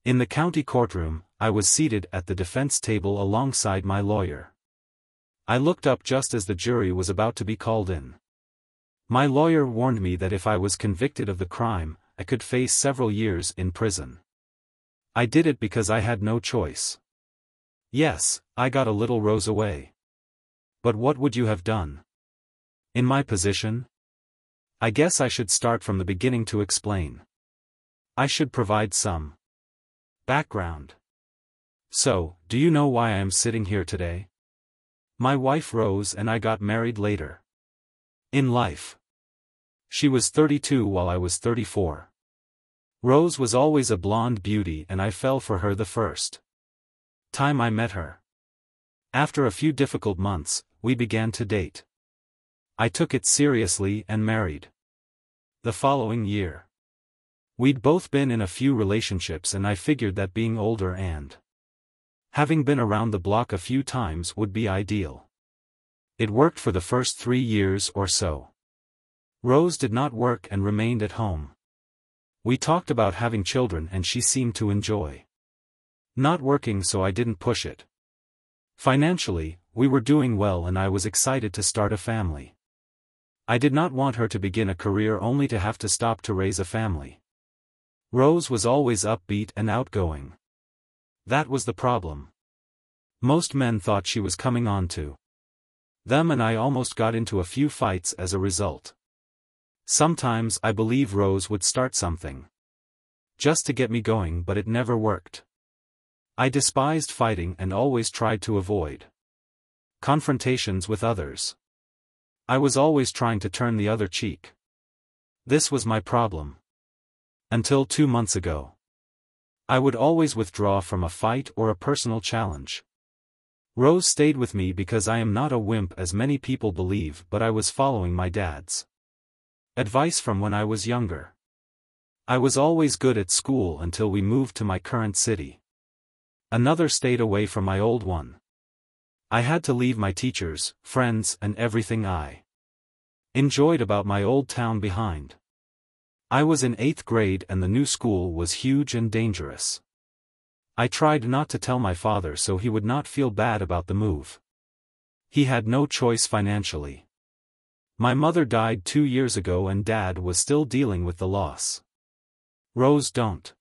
In the county courtroom, I was seated at the defense table alongside my lawyer. I looked up just as the jury was about to be called in. My lawyer warned me that if I was convicted of the crime, I could face several years in prison. I did it because I had no choice. Yes, I got a little Rose away. But what would you have done? In my position? I guess I should start from the beginning to explain. I should provide some background. So, do you know why I am sitting here today? My wife Rose and I got married later in life. She was 32 while I was 34. Rose was always a blonde beauty and I fell for her the first time I met her. After a few difficult months, we began to date. I took it seriously and married the following year. We'd both been in a few relationships and I figured that being older and having been around the block a few times would be ideal. It worked for the first 3 years or so. Rose did not work and remained at home. We talked about having children and she seemed to enjoy not working, so I didn't push it. Financially, we were doing well and I was excited to start a family. I did not want her to begin a career only to have to stop to raise a family. Rose was always upbeat and outgoing. That was the problem. Most men thought she was coming on to them and I almost got into a few fights as a result. Sometimes I believe Rose would start something just to get me going, but it never worked. I despised fighting and always tried to avoid confrontations with others. I was always trying to turn the other cheek. This was my problem. Until 2 months ago. I would always withdraw from a fight or a personal challenge. Rose stayed with me because I am not a wimp as many people believe, but I was following my dad's advice from when I was younger. I was always good at school until we moved to my current city. Another state away from my old one. I had to leave my teachers, friends, and everything I enjoyed about my old town behind. I was in 8th grade and the new school was huge and dangerous. I tried not to tell my father so he would not feel bad about the move. He had no choice financially. My mother died 2 years ago and Dad was still dealing with the loss. Rose don't.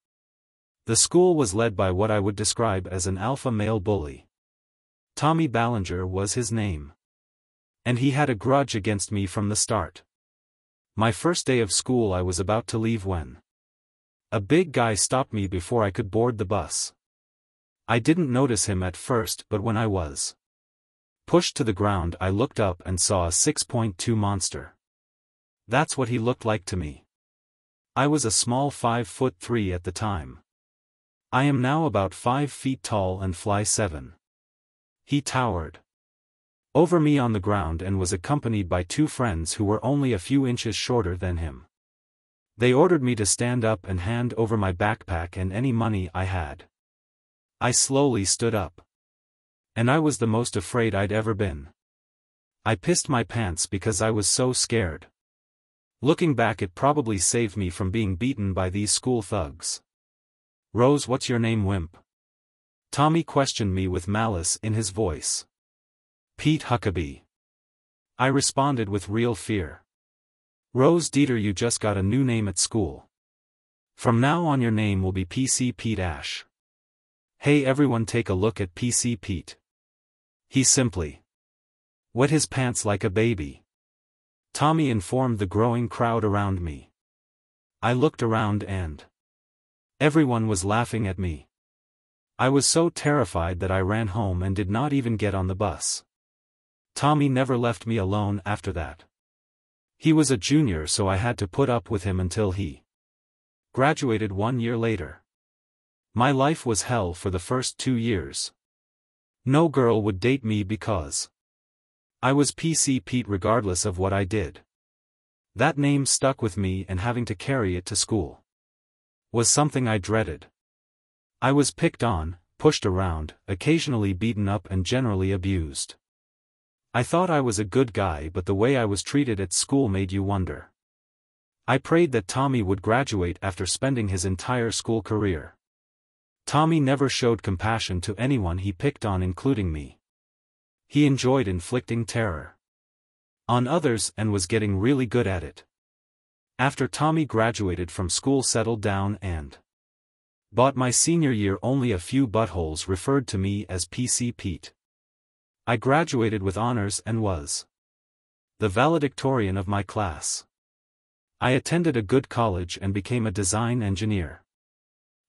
The school was led by what I would describe as an alpha male bully. Tommy Ballinger was his name. And he had a grudge against me from the start. My first day of school I was about to leave when a big guy stopped me before I could board the bus. I didn't notice him at first, but when I was pushed to the ground I looked up and saw a 6.2 monster. That's what he looked like to me. I was a small 5'3" at the time. I am now about 5 feet tall and fly 7. He towered over me on the ground and was accompanied by 2 friends who were only a few inches shorter than him. They ordered me to stand up and hand over my backpack and any money I had. I slowly stood up. And I was the most afraid I'd ever been. I pissed my pants because I was so scared. Looking back, it probably saved me from being beaten by these school thugs. Rose, what's your name, wimp? Tommy questioned me with malice in his voice. Pete Huckabee. I responded with real fear. Rose Dieter, you just got a new name at school. From now on your name will be PC Pete Ash. Hey everyone, take a look at PC Pete. He simply wet his pants like a baby. Tommy informed the growing crowd around me. I looked around and everyone was laughing at me. I was so terrified that I ran home and did not even get on the bus. Tommy never left me alone after that. He was a junior, so I had to put up with him until he graduated 1 year later. My life was hell for the first 2 years. No girl would date me because I was PC Pete regardless of what I did. That name stuck with me, and having to carry it to school was something I dreaded. I was picked on, pushed around, occasionally beaten up and generally abused. I thought I was a good guy, but the way I was treated at school made you wonder. I prayed that Tommy would graduate after spending his entire school career Tommy never showed compassion to anyone he picked on, including me. He enjoyed inflicting terror on others and was getting really good at it. After Tommy graduated from school, settled down and bought my senior year, only a few buttholes referred to me as PC Pete. I graduated with honors and was the valedictorian of my class. I attended a good college and became a design engineer.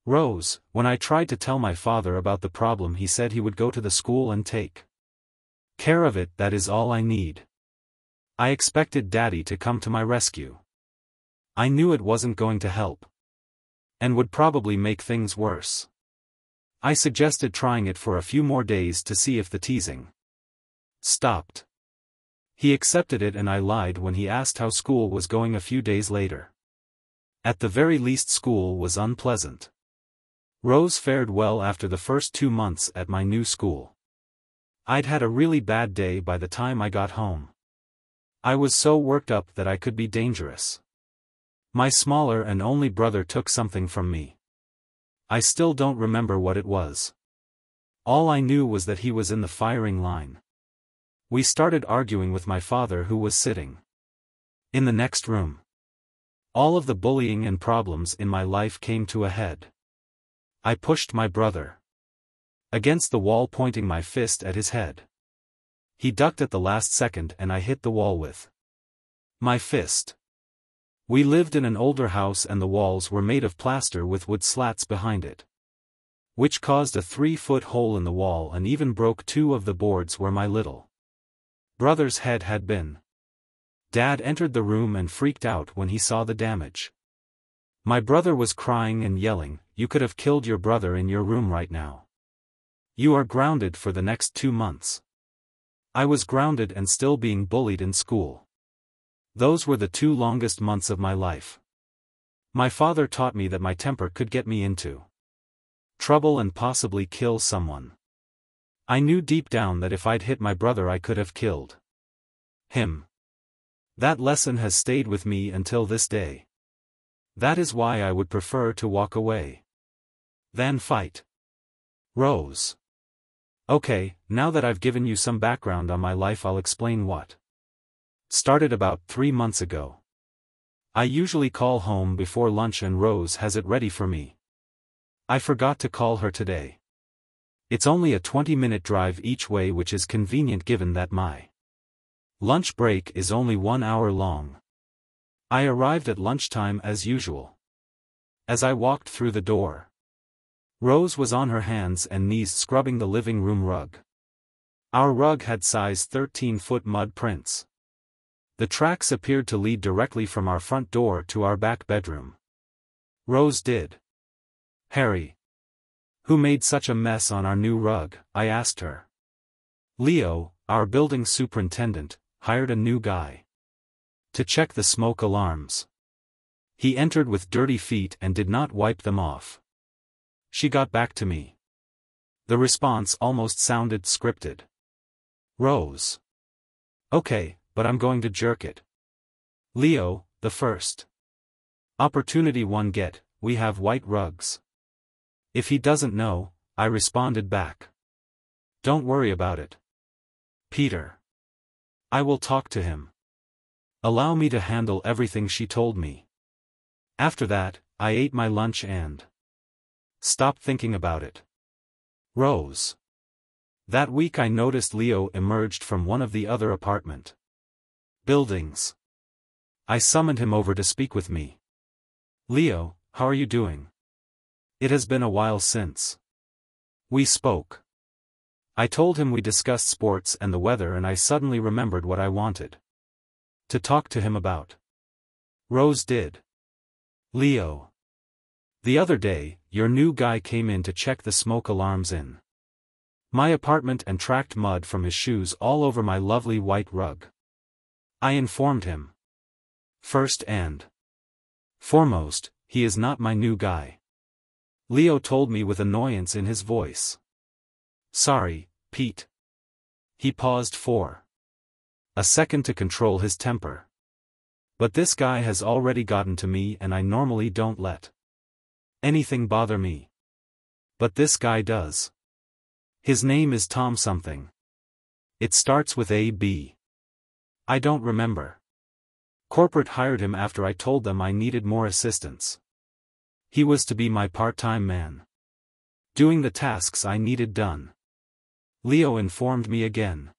Rose, when I tried to tell my father about the problem, he said he would go to the school and take care of it. That is all I need. I expected Daddy to come to my rescue. I knew it wasn't going to help, and would probably make things worse. I suggested trying it for a few more days to see if the teasing stopped. He accepted it, and I lied when he asked how school was going a few days later. At the very least, school was unpleasant. Rose fared well after the first 2 months at my new school. I'd had a really bad day by the time I got home. I was so worked up that I could be dangerous. My smaller and only brother took something from me. I still don't remember what it was. All I knew was that he was in the firing line. We started arguing with my father, who was sitting in the next room. All of the bullying and problems in my life came to a head. I pushed my brother against the wall, pointing my fist at his head. He ducked at the last second and I hit the wall with my fist. We lived in an older house and the walls were made of plaster with wood slats behind it, which caused a 3-foot hole in the wall and even broke 2 of the boards where my little brother's head had been. Dad entered the room and freaked out when he saw the damage. My brother was crying and yelling, "You could have killed your brother in your room right now. You are grounded for the next 2 months." I was grounded and still being bullied in school. Those were the 2 longest months of my life. My father taught me that my temper could get me into trouble and possibly kill someone. I knew deep down that if I'd hit my brother, I could have killed him. That lesson has stayed with me until this day. That is why I would prefer to walk away than fight. Rose. Okay, now that I've given you some background on my life, I'll explain what started about 3 months ago. I usually call home before lunch and Rose has it ready for me. I forgot to call her today. It's only a 20-minute drive each way, which is convenient given that my lunch break is only 1 hour long. I arrived at lunchtime as usual. As I walked through the door, Rose was on her hands and knees scrubbing the living room rug. Our rug had size 13-foot mud prints. The tracks appeared to lead directly from our front door to our back bedroom. Rose did. "Harry, who made such a mess on our new rug?" I asked her. "Leo, our building superintendent, hired a new guy to check the smoke alarms. He entered with dirty feet and did not wipe them off." She got back to me. The response almost sounded scripted. Rose. "Okay, but I'm going to jerk it. Leo, the first opportunity one get, we have white rugs. If he doesn't know," I responded back. "Don't worry about it, Peter. I will talk to him. Allow me to handle everything," she told me. After that, I ate my lunch and stopped thinking about it. Rose. That week I noticed Leo emerged from one of the other apartment buildings. I summoned him over to speak with me. "Leo, how are you doing? It has been a while since we spoke." I told him we discussed sports and the weather, and I suddenly remembered what I wanted to talk to him about. Rose did. "Leo, the other day, your new guy came in to check the smoke alarms in my apartment and tracked mud from his shoes all over my lovely white rug." I informed him. "First and foremost, he is not my new guy," Leo told me with annoyance in his voice. "Sorry, Pete." He paused for a second to control his temper. "But this guy has already gotten to me, and I normally don't let anything bother me. But this guy does. His name is Tom something. It starts with A.B. I don't remember. Corporate hired him after I told them I needed more assistance. He was to be my part-time man, doing the tasks I needed done. Leo informed me again.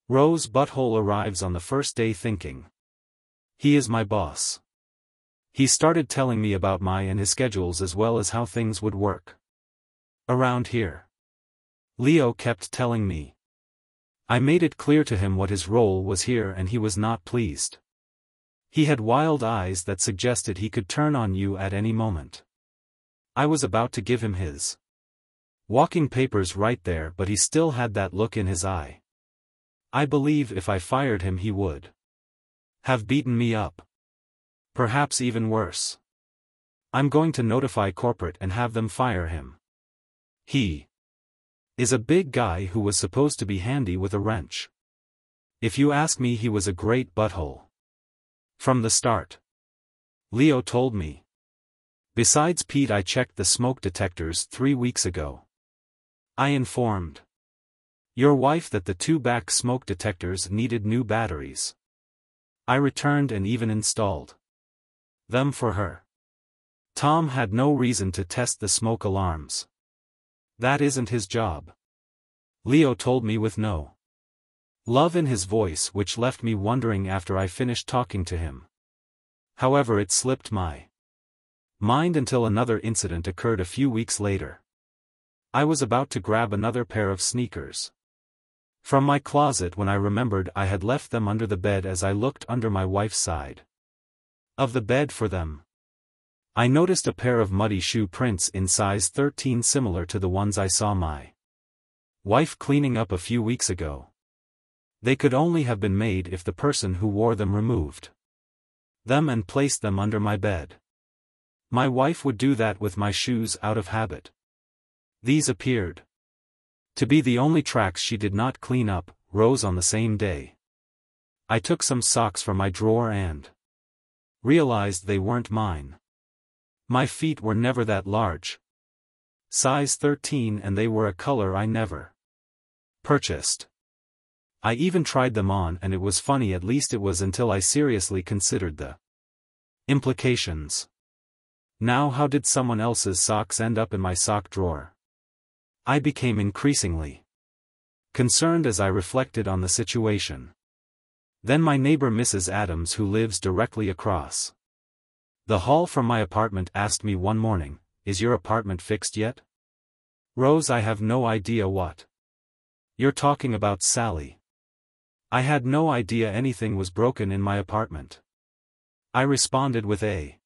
Rose Butthole arrives on the first day thinking. He is my boss. He started telling me about my and his schedules as well as how things would work around here. Leo kept telling me. I made it clear to him what his role was here and he was not pleased. He had wild eyes that suggested he could turn on you at any moment. I was about to give him his walking papers right there, but he still had that look in his eye. I believe if I fired him he would have beaten me up. Perhaps even worse. I'm going to notify corporate and have them fire him. He is a big guy who was supposed to be handy with a wrench. If you ask me, he was a great butthole from the start. Leo told me. Besides Pete, I checked the smoke detectors 3 weeks ago. I informed your wife that the 2 back smoke detectors needed new batteries. I returned and even installed them for her. Tom had no reason to test the smoke alarms. That isn't his job. Leo told me with no love in his voice, which left me wondering after I finished talking to him. However, it slipped my mind until another incident occurred a few weeks later. I was about to grab another pair of sneakers from my closet when I remembered I had left them under the bed. As I looked under my wife's side of the bed for them, I noticed a pair of muddy shoe prints in size 13 similar to the ones I saw my wife cleaning up a few weeks ago. They could only have been made if the person who wore them removed them and placed them under my bed. My wife would do that with my shoes out of habit. These appeared to be the only tracks she did not clean up. Rose on the same day. I took some socks from my drawer and realized they weren't mine. My feet were never that large. Size 13, and they were a color I never purchased. I even tried them on and it was funny, at least it was until I seriously considered the implications. Now, how did someone else's socks end up in my sock drawer? I became increasingly concerned as I reflected on the situation. Then my neighbor Mrs. Adams, who lives directly across the hall from my apartment, asked me one morning, "Is your apartment fixed yet?" "Rose, I have no idea what you're talking about, Sally. I had no idea anything was broken in my apartment." I responded with a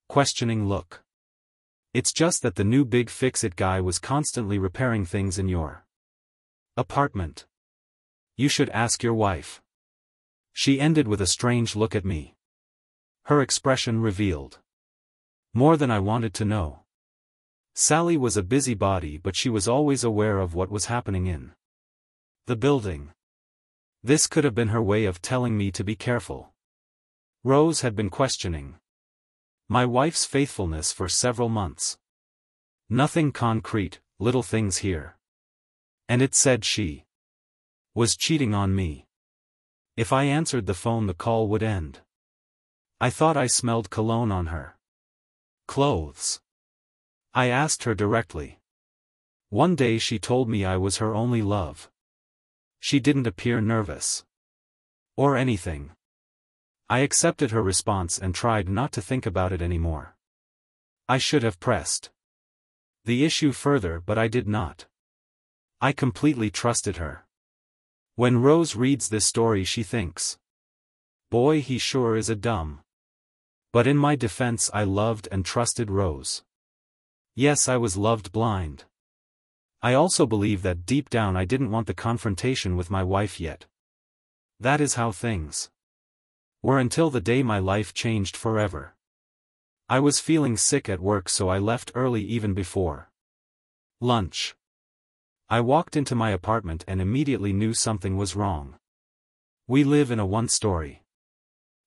questioning look. "It's just that the new big fix-it guy was constantly repairing things in your apartment. You should ask your wife." She ended with a strange look at me. Her expression revealed more than I wanted to know. Sally was a busybody, but she was always aware of what was happening in the building. This could have been her way of telling me to be careful. Rose had been questioning my wife's faithfulness for several months. Nothing concrete, little things here. And it said she was cheating on me. If I answered the phone, the call would end. I thought I smelled cologne on her clothes. I asked her directly. One day she told me I was her only love. She didn't appear nervous or anything. I accepted her response and tried not to think about it anymore. I should have pressed the issue further, but I did not. I completely trusted her. When Rose reads this story, she thinks, "Boy, he sure is a dumb." But in my defense, I loved and trusted Rose. Yes, I was loved blind. I also believe that deep down I didn't want the confrontation with my wife yet. That is how things were until the day my life changed forever. I was feeling sick at work, so I left early even before lunch. I walked into my apartment and immediately knew something was wrong. We live in a one-story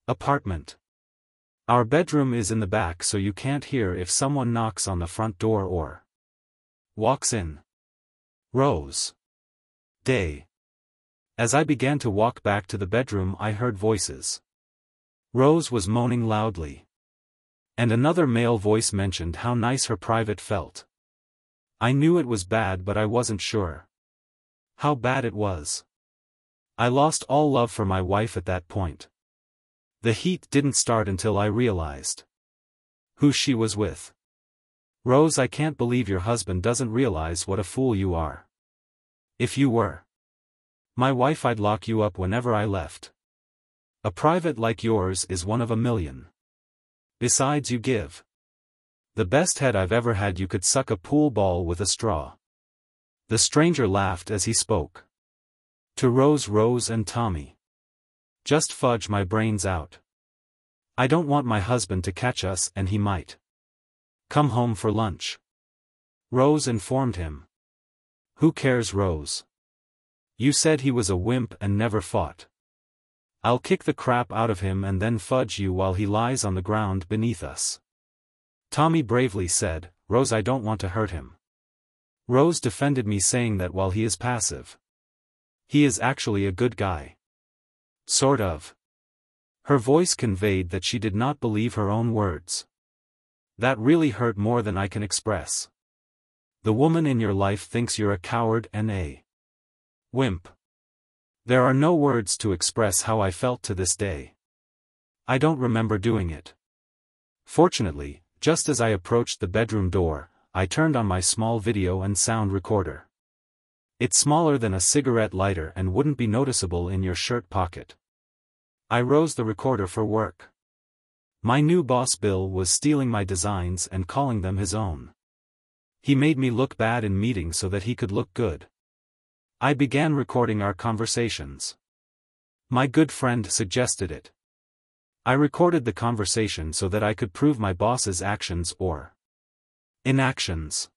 apartment. Our bedroom is in the back, so you can't hear if someone knocks on the front door or Walks in. Rose. Day. As I began to walk back to the bedroom, I heard voices. Rose was moaning loudly. And another male voice mentioned how nice her private felt. I knew it was bad, but I wasn't sure how bad it was. I lost all love for my wife at that point. The heat didn't start until I realized who she was with. Rose, I can't believe your husband doesn't realize what a fool you are. If you were my wife, I'd lock you up whenever I left. A private like yours is one of a million. Besides, you give the best head I've ever had. You could suck a pool ball with a straw. The stranger laughed as he spoke. To Rose and Tommy. Just fudge my brains out. I don't want my husband to catch us, and he might come home for lunch. Rose informed him. Who cares, Rose? You said he was a wimp and never fought. I'll kick the crap out of him and then fudge you while he lies on the ground beneath us. Tommy bravely said, Rose, I don't want to hurt him. Rose defended me, saying that while he is passive, he is actually a good guy. Sort of. Her voice conveyed that she did not believe her own words. That really hurt more than I can express. The woman in your life thinks you're a coward and a wimp. There are no words to express how I felt to this day. I don't remember doing it. Fortunately, just as I approached the bedroom door, I turned on my small video and sound recorder. It's smaller than a cigarette lighter and wouldn't be noticeable in your shirt pocket. I rose the recorder for work. My new boss Bill was stealing my designs and calling them his own. He made me look bad in meetings so that he could look good. I began recording our conversations. My good friend suggested it. I recorded the conversation so that I could prove my boss's actions or inactions.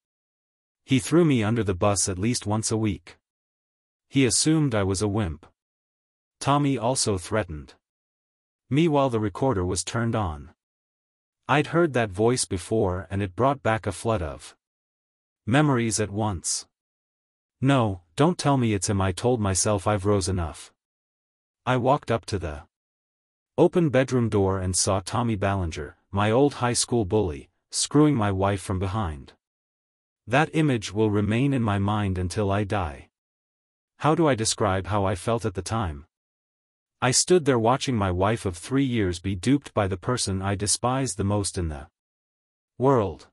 He threw me under the bus at least once a week. He assumed I was a wimp. Tommy also threatened me while the recorder was turned on. I'd heard that voice before and it brought back a flood of memories at once. No, don't tell me it's him, I told myself. I've rose enough. I walked up to the open bedroom door and saw Tommy Ballinger, my old high school bully, screwing my wife from behind. That image will remain in my mind until I die. How do I describe how I felt at the time? I stood there watching my wife of 3 years be duped by the person I despised the most in the world.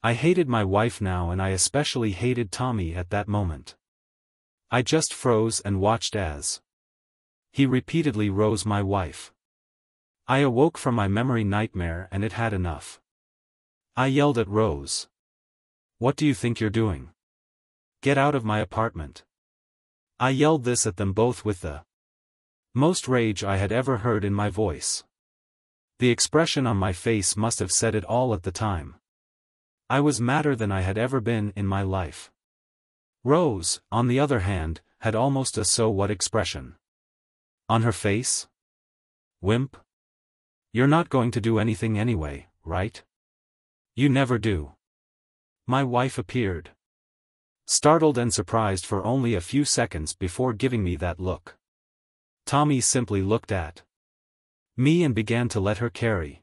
I hated my wife now, and I especially hated Tommy at that moment. I just froze and watched as he repeatedly rose my wife. I awoke from my memory nightmare and it had enough. I yelled at Rose. What do you think you're doing? Get out of my apartment. I yelled this at them both with the most rage I had ever heard in my voice. The expression on my face must have said it all at the time. I was madder than I had ever been in my life. Rose, on the other hand, had almost a so what expression on her face. Wimp? You're not going to do anything anyway, right? You never do. My wife appeared startled and surprised for only a few seconds before giving me that look. Tommy simply looked at me and began to let her carry.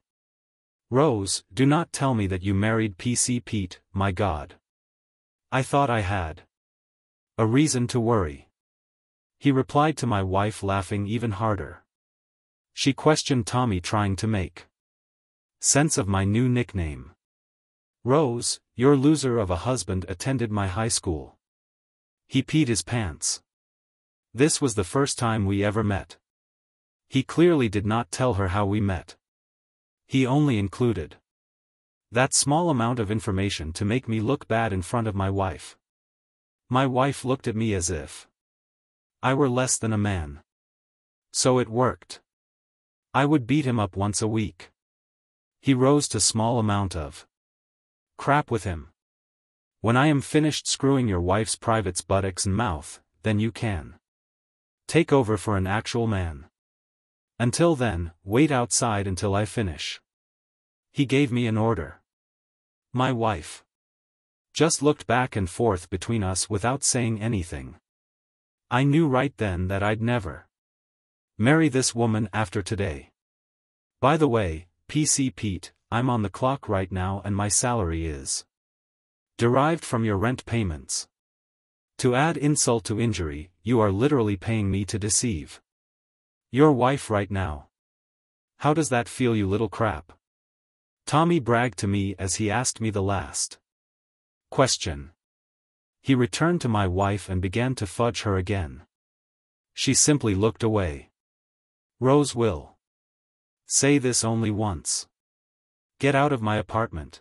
Rose, do not tell me that you married PC Pete, my God. I thought I had a reason to worry. He replied to my wife, laughing even harder. She questioned Tommy, trying to make sense of my new nickname. Rose, your loser of a husband attended my high school. He peed his pants. This was the first time we ever met. He clearly did not tell her how we met. He only included that small amount of information to make me look bad in front of my wife. My wife looked at me as if I were less than a man. So it worked. I would beat him up once a week. He rose to small amount of crap with him. When I am finished screwing your wife's privates buttocks and mouth, then you can take over for an actual man. Until then, wait outside until I finish. He gave me an order. My wife Just looked back and forth between us without saying anything. I knew right then that I'd never marry this woman after today. By the way, PC Pete, I'm on the clock right now and my salary is derived from your rent payments. To add insult to injury, you are literally paying me to deceive your wife right now. How does that feel, you little crap? Tommy bragged to me as he asked me the last question. He returned to my wife and began to fudge her again. She simply looked away. Rose will say this only once. Get out of my apartment.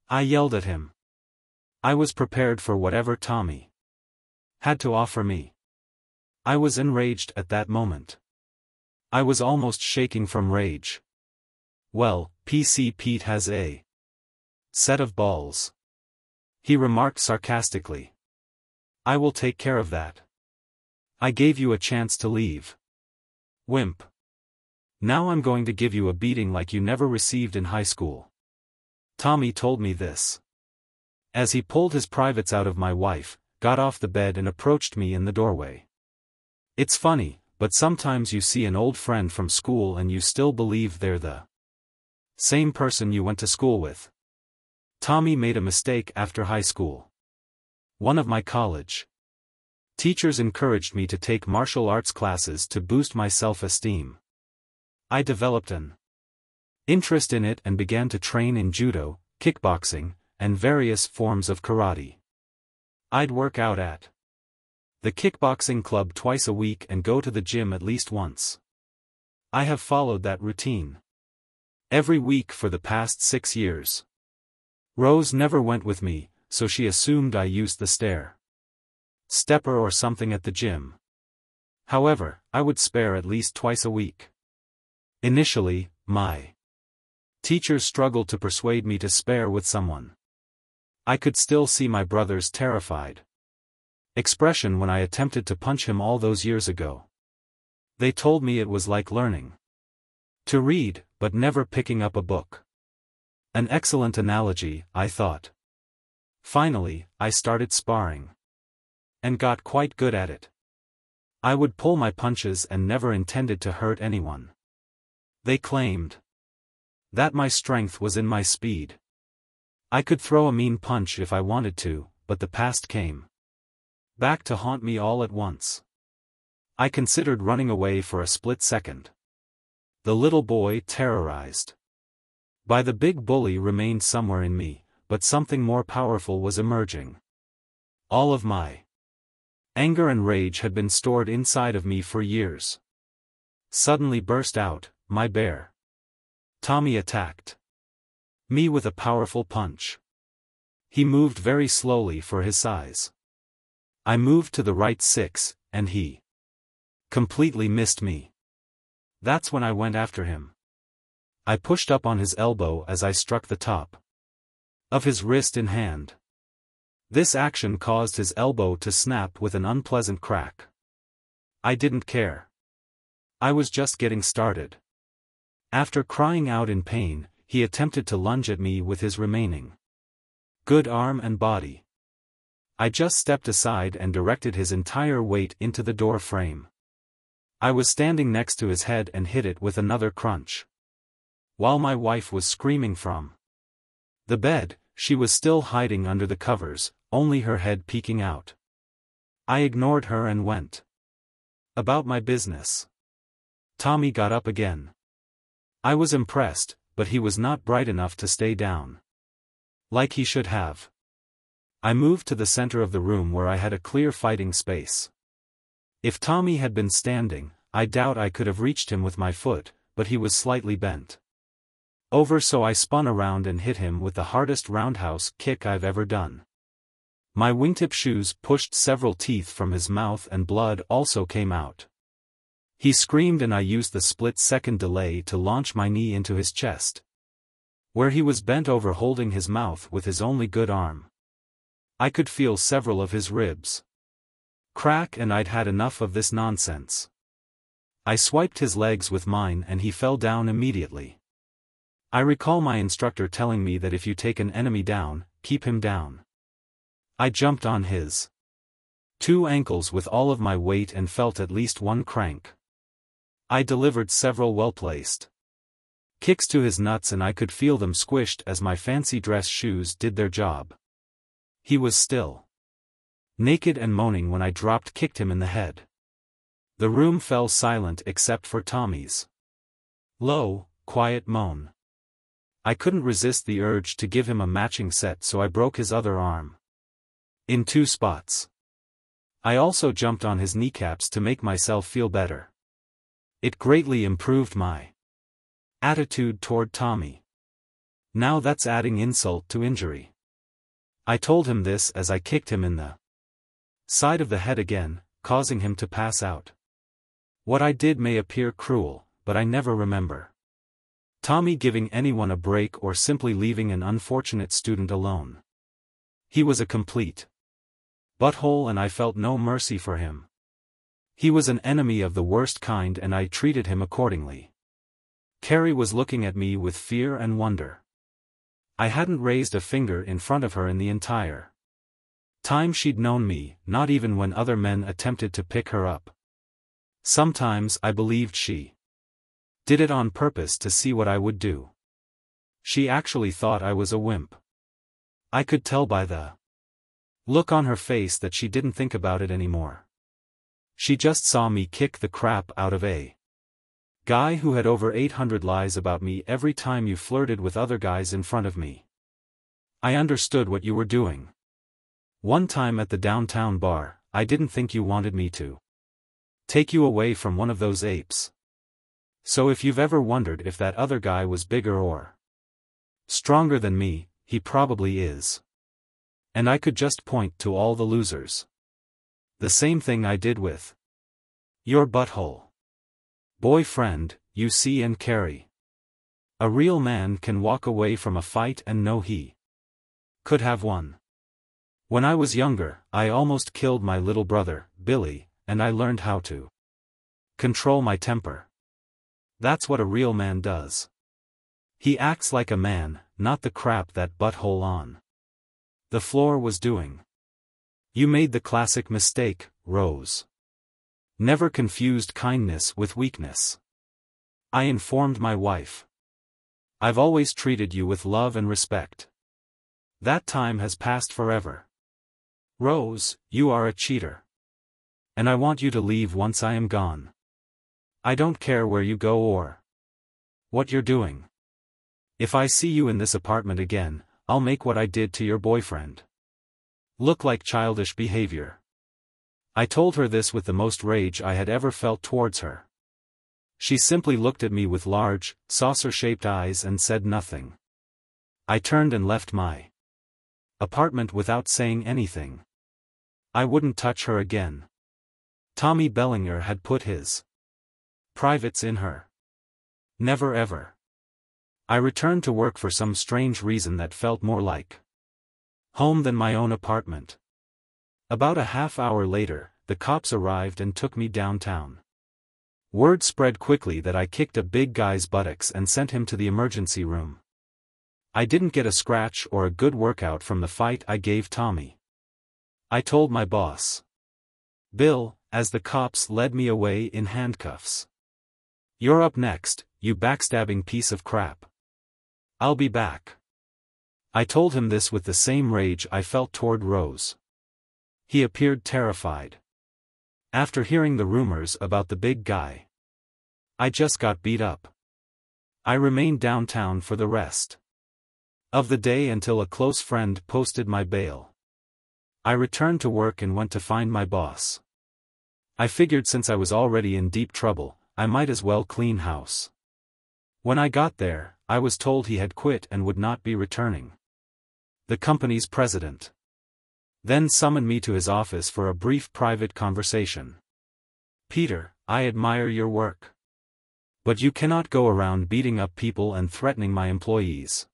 I yelled at him. I was prepared for whatever Tommy had to offer me. I was enraged at that moment. I was almost shaking from rage. Well, PC Pete has a set of balls, he remarked sarcastically. I will take care of that. I gave you a chance to leave. Wimp. Now I'm going to give you a beating like you never received in high school. Tommy told me this as he pulled his privates out of my wife, got off the bed and approached me in the doorway. It's funny, but sometimes you see an old friend from school and you still believe they're the same person you went to school with. Tommy made a mistake after high school. One of my college teachers encouraged me to take martial arts classes to boost my self-esteem. I developed an interest in it and began to train in judo, kickboxing, and various forms of karate. I'd work out at the kickboxing club twice a week and go to the gym at least once. I have followed that routine every week for the past 6 years. Rose never went with me, so she assumed I used the stepper or something at the gym. However, I would spare at least twice a week. Initially, my teachers struggled to persuade me to spare with someone. I could still see my brother's terrified expression when I attempted to punch him all those years ago. They told me it was like learning to read, but never picking up a book. An excellent analogy, I thought. Finally, I started sparring and got quite good at it. I would pull my punches and never intended to hurt anyone. They claimed that my strength was in my speed. I could throw a mean punch if I wanted to, but the past came back to haunt me all at once. I considered running away for a split second. The little boy terrorized by the big bully remained somewhere in me, but something more powerful was emerging. All of my anger and rage had been stored inside of me for years. Suddenly burst out, my bear. Tommy attacked me with a powerful punch. He moved very slowly for his size. I moved to the right 6, and he completely missed me. That's when I went after him. I pushed up on his elbow as I struck the top of his wrist in hand. This action caused his elbow to snap with an unpleasant crack. I didn't care. I was just getting started. After crying out in pain, he attempted to lunge at me with his remaining good arm and body. I just stepped aside and directed his entire weight into the door frame. I was standing next to his head and hit it with another crunch. While my wife was screaming from the bed, she was still hiding under the covers, only her head peeking out. I ignored her and went about my business. Tommy got up again. I was impressed, but he was not bright enough to stay down like he should have. I moved to the center of the room where I had a clear fighting space. If Tommy had been standing, I doubt I could have reached him with my foot, but he was slightly bent over, so I spun around and hit him with the hardest roundhouse kick I've ever done. My wingtip shoes pushed several teeth from his mouth and blood also came out. He screamed and I used the split-second delay to launch my knee into his chest, where he was bent over holding his mouth with his only good arm. I could feel several of his ribs crack, and I'd had enough of this nonsense. I swiped his legs with mine and he fell down immediately. I recall my instructor telling me that if you take an enemy down, keep him down. I jumped on his two ankles with all of my weight and felt at least one crank. I delivered several well-placed kicks to his nuts and I could feel them squished as my fancy dress shoes did their job. He was still naked and moaning when I kicked him in the head. The room fell silent except for Tommy's low, quiet moan. I couldn't resist the urge to give him a matching set, so I broke his other arm in 2 spots. I also jumped on his kneecaps to make myself feel better. It greatly improved my attitude toward Tommy. Now that's adding insult to injury. I told him this as I kicked him in the side of the head again, causing him to pass out. What I did may appear cruel, but I never remember Tommy giving anyone a break or simply leaving an unfortunate student alone. He was a complete butthole and I felt no mercy for him. He was an enemy of the worst kind and I treated him accordingly. Carrie was looking at me with fear and wonder. I hadn't raised a finger in front of her in the entire time she'd known me, not even when other men attempted to pick her up. Sometimes I believed she did it on purpose to see what I would do. She actually thought I was a wimp. I could tell by the look on her face that she didn't think about it anymore. She just saw me kick the crap out of a guy who had over 800 lies about me every time you flirted with other guys in front of me. I understood what you were doing. One time at the downtown bar, I didn't think you wanted me to take you away from one of those apes. So if you've ever wondered if that other guy was bigger or stronger than me, he probably is. And I could just point to all the losers. The same thing I did with your butthole boyfriend, you see, and Carrie. A real man can walk away from a fight and know he could have won. When I was younger, I almost killed my little brother, Billy, and I learned how to control my temper. That's what a real man does. He acts like a man, not the crap that butthole on the floor was doing. You made the classic mistake, Rose. Never confused kindness with weakness. I informed my wife. I've always treated you with love and respect. That time has passed forever. Rose, you are a cheater. And I want you to leave once I am gone. I don't care where you go or what you're doing. If I see you in this apartment again, I'll make what I did to your boyfriend look like childish behavior. I told her this with the most rage I had ever felt towards her. She simply looked at me with large, saucer-shaped eyes and said nothing. I turned and left my apartment without saying anything. I wouldn't touch her again. Tommy Bellinger had put his privates in her. Never ever. I returned to work for some strange reason that felt more like home than my own apartment. About a half hour later, the cops arrived and took me downtown. Word spread quickly that I kicked a big guy's buttocks and sent him to the emergency room. I didn't get a scratch or a good workout from the fight I gave Tommy. I told my boss, Bill, as the cops led me away in handcuffs. You're up next, you backstabbing piece of crap. I'll be back. I told him this with the same rage I felt toward Rose. He appeared terrified. After hearing the rumors about the big guy I just got beat up, I remained downtown for the rest of the day until a close friend posted my bail. I returned to work and went to find my boss. I figured since I was already in deep trouble, I might as well clean house. When I got there, I was told he had quit and would not be returning. The company's president then summoned me to his office for a brief private conversation. Peter, I admire your work. But you cannot go around beating up people and threatening my employees.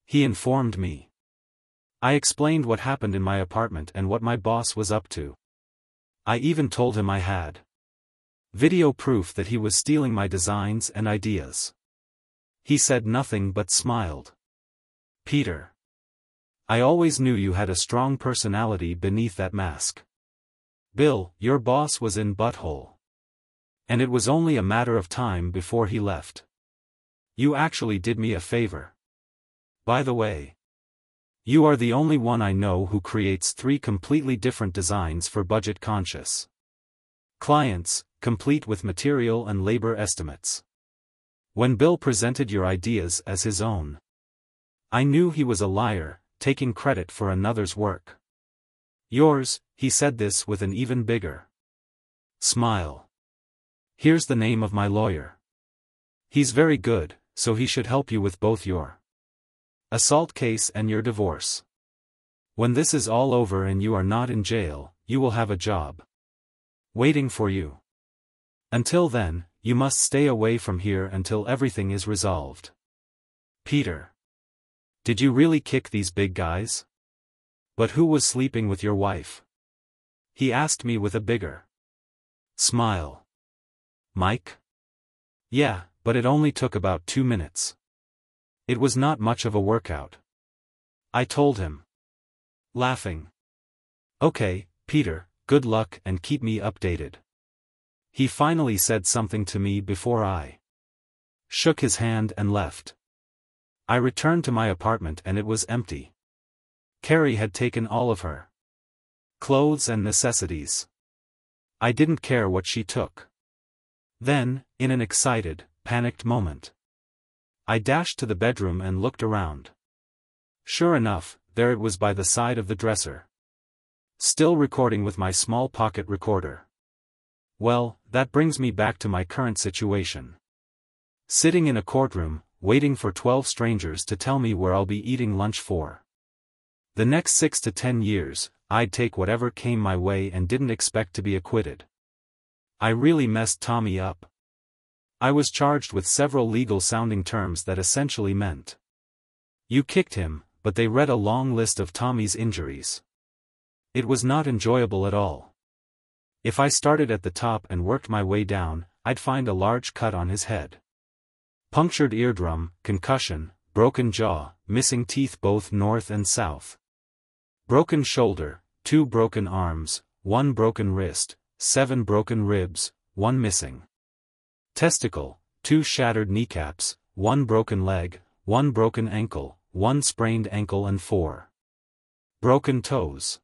He informed me. I explained what happened in my apartment and what my boss was up to. I even told him I had video proof that he was stealing my designs and ideas. He said nothing but smiled. Peter, I always knew you had a strong personality beneath that mask. Bill, your boss was in butthole. And it was only a matter of time before he left. You actually did me a favor. By the way, you are the only one I know who creates 3 completely different designs for budget-conscious clients, complete with material and labor estimates. When Bill presented your ideas as his own, I knew he was a liar, taking credit for another's work. Yours, he said this with an even bigger smile. Here's the name of my lawyer. He's very good, so he should help you with both your assault case and your divorce. When this is all over and you are not in jail, you will have a job waiting for you. Until then, you must stay away from here until everything is resolved. Peter. Did you really kick these big guys? But who was sleeping with your wife? He asked me with a bigger smile. Mike? Yeah, but it only took about 2 minutes. It was not much of a workout. I told him, laughing. Okay, Peter, good luck and keep me updated. He finally said something to me before I shook his hand and left. I returned to my apartment and it was empty. Carrie had taken all of her clothes and necessities. I didn't care what she took. Then, in an excited, panicked moment, I dashed to the bedroom and looked around. Sure enough, there it was by the side of the dresser. Still recording with my small pocket recorder. Well, that brings me back to my current situation. Sitting in a courtroom, waiting for 12 strangers to tell me where I'll be eating lunch for the next 6 to 10 years. I'd take whatever came my way and didn't expect to be acquitted. I really messed Tommy up. I was charged with several legal-sounding terms that essentially meant you kicked him, but they read a long list of Tommy's injuries. It was not enjoyable at all. If I started at the top and worked my way down, I'd find a large cut on his head. Punctured eardrum, concussion, broken jaw, missing teeth both north and south. Broken shoulder, 2 broken arms, 1 broken wrist, 7 broken ribs, 1 missing testicle, 2 shattered kneecaps, 1 broken leg, 1 broken ankle, 1 sprained ankle and 4 broken toes.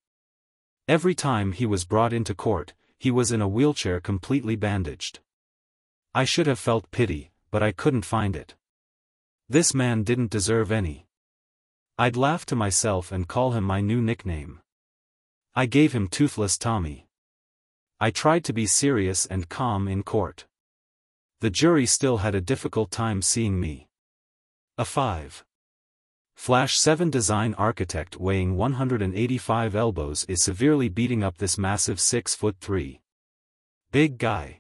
Every time he was brought into court, he was in a wheelchair completely bandaged. I should have felt pity, but I couldn't find it. This man didn't deserve any. I'd laugh to myself and call him my new nickname. I gave him Toothless Tommy. I tried to be serious and calm in court. The jury still had a difficult time seeing me. A 5/7 design architect weighing 185 elbows is severely beating up this massive 6'3" big guy.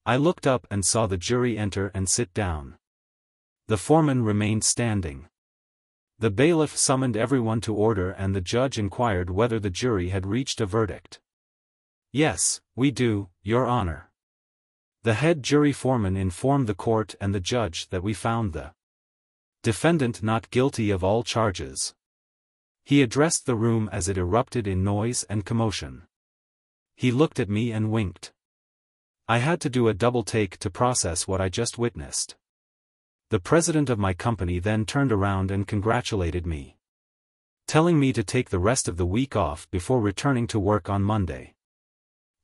I looked up and saw the jury enter and sit down. The foreman remained standing. The bailiff summoned everyone to order and the judge inquired whether the jury had reached a verdict. Yes, we do, Your Honor. The head jury foreman informed the court and the judge that we found the defendant not guilty of all charges. He addressed the room as it erupted in noise and commotion. He looked at me and winked. I had to do a double take to process what I just witnessed. The president of my company then turned around and congratulated me, telling me to take the rest of the week off before returning to work on Monday.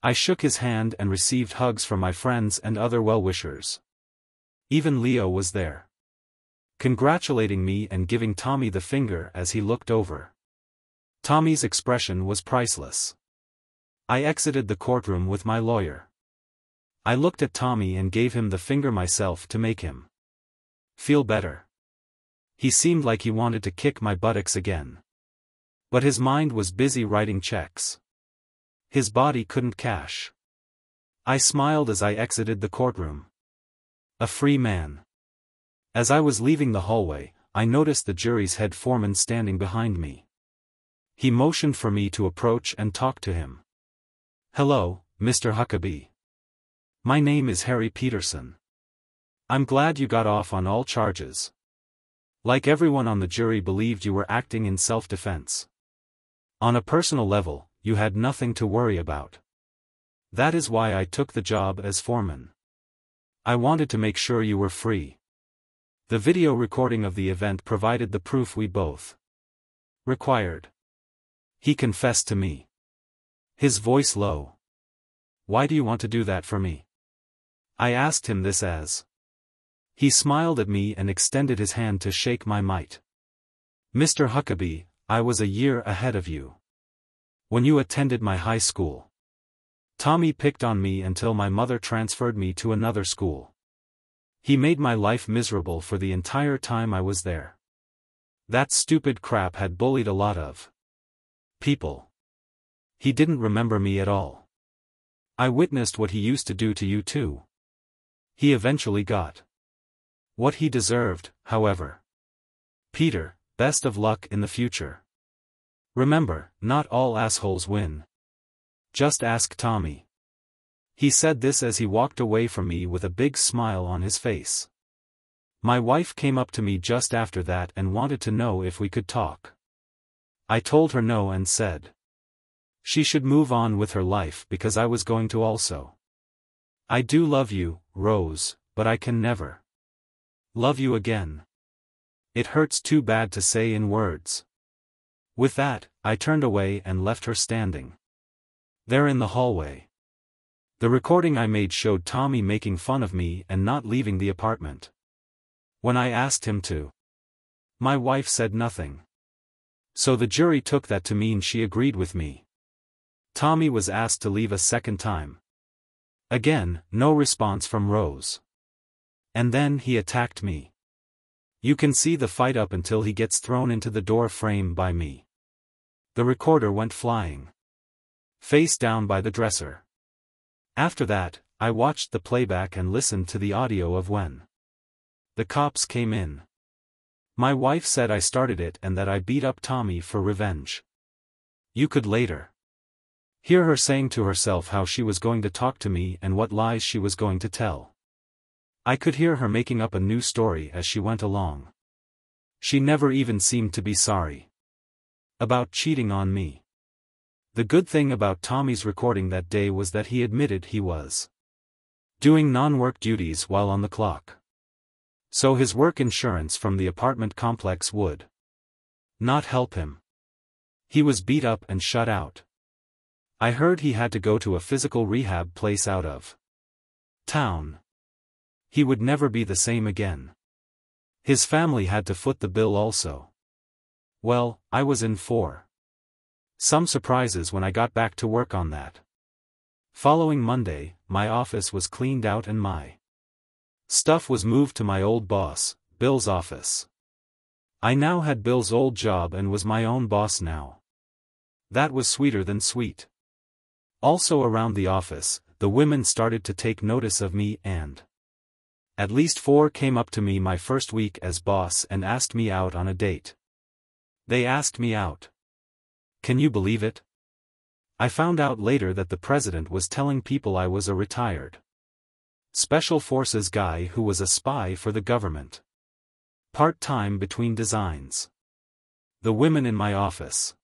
I shook his hand and received hugs from my friends and other well-wishers. Even Leo was there, congratulating me and giving Tommy the finger as he looked over. Tommy's expression was priceless. I exited the courtroom with my lawyer. I looked at Tommy and gave him the finger myself to make him feel better. He seemed like he wanted to kick my buttocks again. But his mind was busy writing checks. His body couldn't cash. I smiled as I exited the courtroom. A free man. As I was leaving the hallway, I noticed the jury's head foreman standing behind me. He motioned for me to approach and talk to him. Hello, Mr. Huckabee. My name is Harry Peterson. I'm glad you got off on all charges. Like everyone on the jury believed you were acting in self-defense. On a personal level, you had nothing to worry about. That is why I took the job as foreman. I wanted to make sure you were free. The video recording of the event provided the proof we both required. He confessed to me. His voice low. Why do you want to do that for me? I asked him this as. He smiled at me and extended his hand to shake my might. Mr. Huckabee, I was a year ahead of you. When you attended my high school, Tommy picked on me until my mother transferred me to another school. He made my life miserable for the entire time I was there. That stupid crap had bullied a lot of people. He didn't remember me at all. I witnessed what he used to do to you too. He eventually got what he deserved, however. Peter, best of luck in the future. Remember, not all assholes win. Just ask Tommy. He said this as he walked away from me with a big smile on his face. My wife came up to me just after that and wanted to know if we could talk. I told her no and said she should move on with her life because I was going to also. I do love you, Rose, but I can never love you again. It hurts too bad to say in words. With that, I turned away and left her standing there in the hallway. The recording I made showed Tommy making fun of me and not leaving the apartment. When I asked him to, my wife said nothing. So the jury took that to mean she agreed with me. Tommy was asked to leave a second time. Again, no response from Rose. And then he attacked me. You can see the fight up until he gets thrown into the door frame by me. The recorder went flying face down by the dresser. After that, I watched the playback and listened to the audio of when the cops came in. My wife said I started it and that I beat up Tommy for revenge. You could later hear her saying to herself how she was going to talk to me and what lies she was going to tell. I could hear her making up a new story as she went along. She never even seemed to be sorry about cheating on me. The good thing about Tommy's recording that day was that he admitted he was doing non-work duties while on the clock. So his work insurance from the apartment complex would not help him. He was beat up and shut out. I heard he had to go to a physical rehab place out of town. He would never be the same again. His family had to foot the bill also. Well, I was in for some surprises when I got back to work on that. Following Monday, my office was cleaned out and my stuff was moved to my old boss, Bill's office. I now had Bill's old job and was my own boss now. That was sweeter than sweet. Also around the office, the women started to take notice of me and at least 4 came up to me my first week as boss and asked me out on a date. They asked me out. Can you believe it? I found out later that the president was telling people I was a retired Special Forces guy who was a spy for the government. Part-time between designs. The women in my office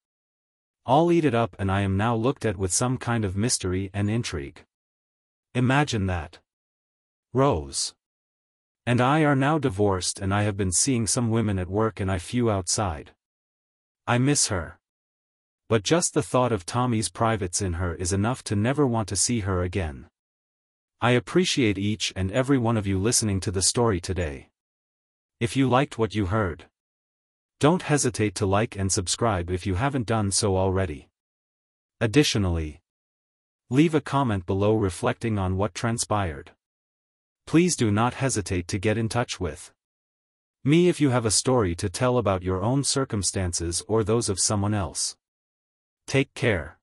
all eat it up and I am now looked at with some kind of mystery and intrigue. Imagine that. Rose and I are now divorced and I have been seeing some women at work and a few outside. I miss her. But just the thought of Tommy's privates in her is enough to never want to see her again. I appreciate each and every one of you listening to the story today. If you liked what you heard, don't hesitate to like and subscribe if you haven't done so already. Additionally, leave a comment below reflecting on what transpired. Please do not hesitate to get in touch with me if you have a story to tell about your own circumstances or those of someone else. Take care.